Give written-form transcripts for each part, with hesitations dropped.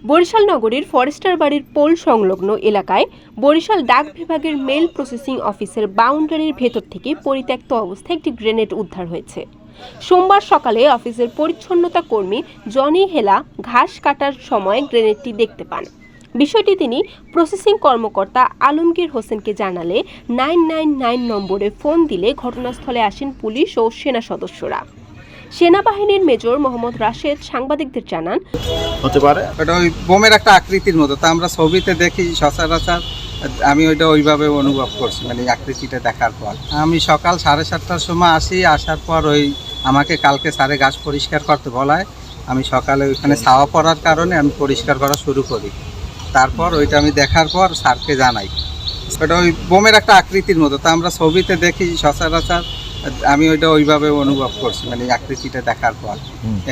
বরিশাল নগরীর ফরেস্টার বাড়ির পোল সংলগ্ন এলাকায় বরিশাল ডাক বিভাগের মেল প্রসেসিং অফিসের বাউন্ডারির ভেতর থেকে পরিত্যক্ত অবস্থায় একটি গ্রেনেড উদ্ধার হয়েছে। সোমবার সকালে অফিসের পরিচ্ছন্নতা কর্মী জনি হেলা ঘাস কাটার সময় গ্রেনেডটি দেখতে পান। বিষয়টি তিনি প্রসেসিং কর্মকর্তা আলমগীর হোসেনকে জানালে 999 নম্বরে ফোন দিলে ঘটনাস্থলে আসেন পুলিশ ও সেনা সদস্যরা। সেনাবাহিনীর মেজর মোহাম্মদ রাশেদ সাংবাদিকদের জানান, হতে পারে ওটা ওই বোমের একটা আকৃতির মতো, তা আমরা ছবিতে দেখি সচরাচর। আমি ওইটা ওইভাবে অনুভব করছি, মানে আকৃতিটা দেখার পর। আমি সকাল 7:30টার সময় আসি, আসার পর ওই আমাকে কালকে স্যারে গাছ পরিষ্কার করতে বলায় আমি সকালে ওইখানে ছাওয়া পড়ার কারণে আমি পরিষ্কার করা শুরু করি। তারপর ওইটা আমি দেখার পর স্যারকে জানাই। ওটা ওই বোমের একটা আকৃতির মতো, তা আমরা ছবিতে দেখি সচরাচর। আমি ওইটা ওইভাবে অনুভব করছি, মানে আকৃতিটা দেখার পর।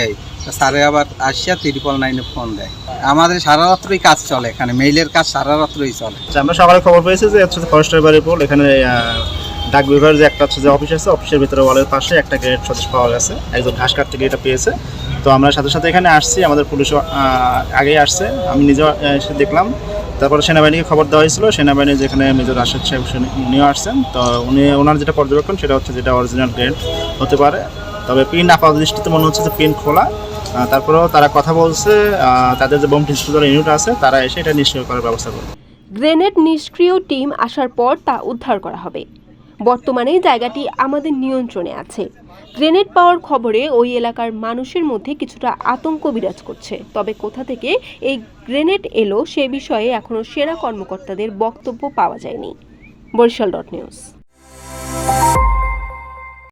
এই স্যারে আবার আসিয়া 999 ফোন দেয়। আমাদের সারা রাত্রই কাজ চলে, এখানে মেইলের কাজ সারা রাত্রই চলে। আমরা সকালে খবর পেয়েছি যে ফরেস্টার বাড়ির পোল, এখানে ডাক বিভাগের যে একটা যে অফিস আছে, অফিসের ভিতরে ওয়ালের পাশে একটা গ্রেনেড সদস্য পাওয়া গেছে। একজন ঘাস কাটতে গিয়ে এটা পেয়েছে। তো আমরা সাথে সাথে এখানে আসছি, আমাদের পুলিশও আগেই আসছে, আমি নিজেও এসে দেখলাম। তারপরে সেনাবাহিনীকে খবর দেওয়া হয়েছিল, সেনাবাহিনী যেখানে মেজর রাশেদ সাহেব উনিও আসছেন। তো ওনার যেটা পর্যবেক্ষণ সেটা হচ্ছে যেটা অরিজিনাল গ্রেনেড হতে পারে, তবে পিন আপাত দৃষ্টিতে মনে হচ্ছে যে পিন খোলা। তারপরেও তারা কথা বলছে, তাদের যে বোম ডিস্ট্রিবিউটর ইউনিট আছে তারা এসে এটা নিষ্ক্রিয় করার ব্যবস্থা করবে। গ্রেনেড নিষ্ক্রিয় টিম আসার পর তা উদ্ধার করা হবে। বর্তমানে জায়গাটি আমাদের নিয়ন্ত্রণে আছে। গ্রেনেড পাওয়ার খবরে ওই এলাকার মানুষের মধ্যে কিছুটা আতঙ্ক বিরাজ করছে। তবে কোথা থেকে এই গ্রেনেড এলো সে বিষয়ে এখনো সেনা কর্মকর্তাদের বক্তব্য পাওয়া যায়নি। বরিশাল.নিউজ।